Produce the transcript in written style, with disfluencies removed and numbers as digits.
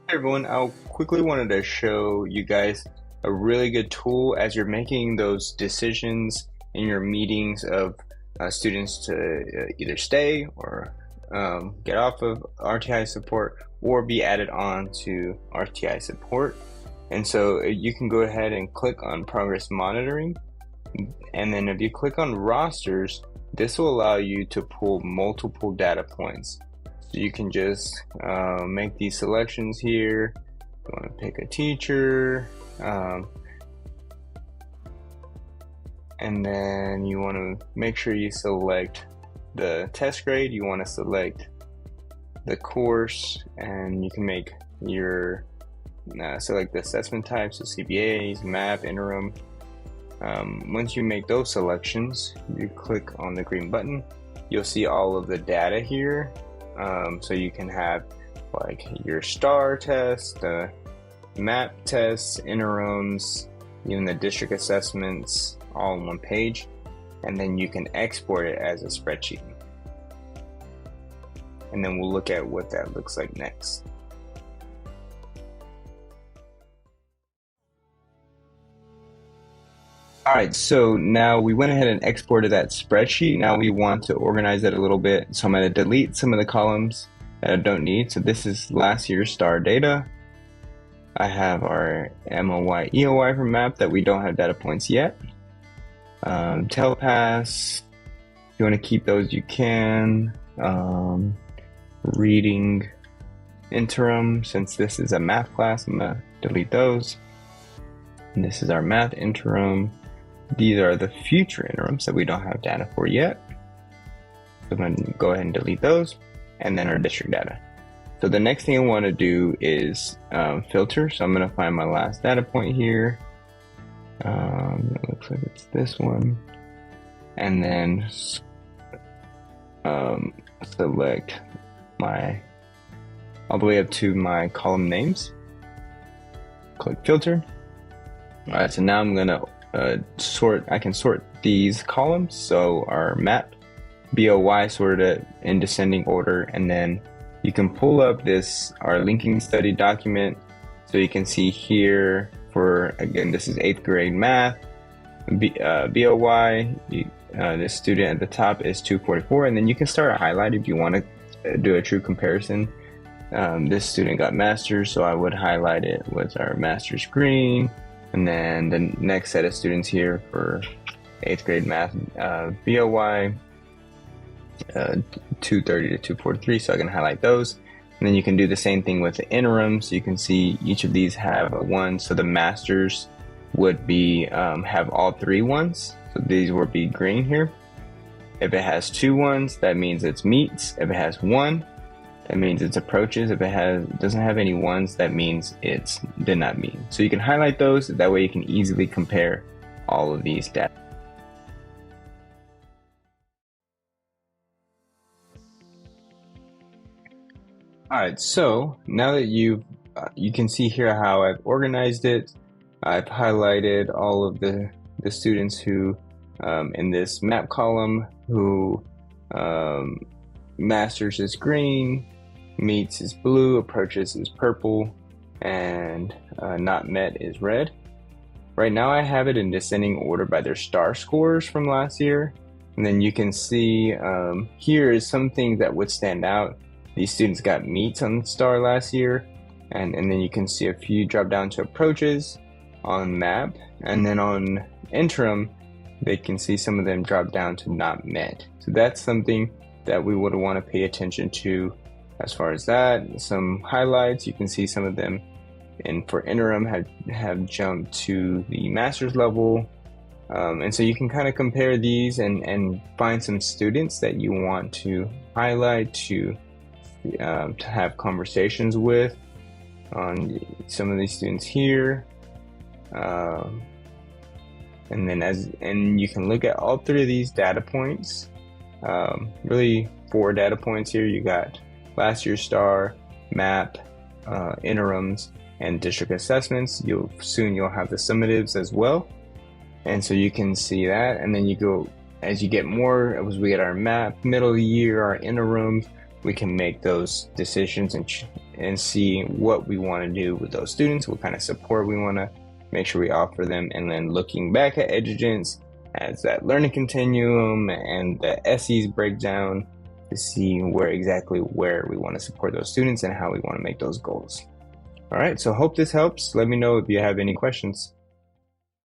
Hey everyone, I quickly wanted to show you guys a really good tool as you're making those decisions in your meetings of students to either stay or get off of RTI support or be added on to RTI support. And so you can go ahead and click on progress monitoring. And then if you click on rosters, this will allow you to pull multiple data points. So you can just make these selections here. You want to pick a teacher, and then you want to make sure you select the test grade. You want to select the course, and you can make your select the assessment types, so CBAs, MAP, interim. Once you make those selections, you click on the green button. You'll see all of the data here. So you can have like your STAR test, the MAP tests, interims, even the district assessments all on one page, and then you can export it as a spreadsheet. And then we'll look at what that looks like next. All right, so now we went ahead and exported that spreadsheet. Now we want to organize it a little bit. So I'm going to delete some of the columns that I don't need. So this is last year's STAR data. I have our MOY, EOY for MAP that we don't have data points yet. TELPAS, if you want to keep those, you can. Reading interim, since this is a math class, I'm going to delete those. And this is our math interim. These are the future interims that we don't have data for yet. So I'm going to go ahead and delete those, and then our district data. So the next thing I want to do is filter. So I'm going to find my last data point here. It looks like it's this one. And then select my all the way up to my column names. Click filter. All right, so now I'm going to I can sort these columns. So our MAP, BOY sorted in descending order, and then you can pull up our linking study document. So you can see here for, again, this is 8th grade math, BOY, this student at the top is 244, and then you can start a highlight if you want to do a true comparison. This student got master's, so I would highlight it with our master's green. And then the next set of students here for 8th grade math, BOY, 230 to 243, so I can highlight those. And then you can do the same thing with the interims. You can see each of these have a 1, so the masters would be have all 3 ones, so these will be green here. If it has 2 ones, that means it's meets. If it has 1, that means it's approaches. If it doesn't have any ones, that means it's did not meet. So you can highlight those. That way you can easily compare all of these data. All right, so now that you can see here how I've organized it. I've highlighted all of the students who in this map column who masters is green, meets is blue, approaches is purple, and not met is red. Right now I have it in descending order by their STAR scores from last year. And then you can see here is some things that would stand out. These students got meets on STAR last year, and then you can see a few drop down to approaches on map, and then on interim they can see some of them drop down to not met. So that's something that we would want to pay attention to. As far as that, some highlights, you can see some of them for interim have jumped to the master's level. And so you can kind of compare these and find some students that you want to highlight to have conversations with on some of these students here. And then you can look at all 3 of these data points. Really 4 data points here. You got last year's STAR, MAP, interims, and district assessments. Soon you'll have the summatives as well. And so you can see that, and then you go, as you get more, as we get our MAP, middle of the year, our interims, we can make those decisions and see what we want to do with those students, what kind of support we want to make sure we offer them, and then looking back at Edugence as that learning continuum and the SEs breakdown to see where we want to support those students and how we want to make those goals. All right, so hope this helps. Let me know if you have any questions.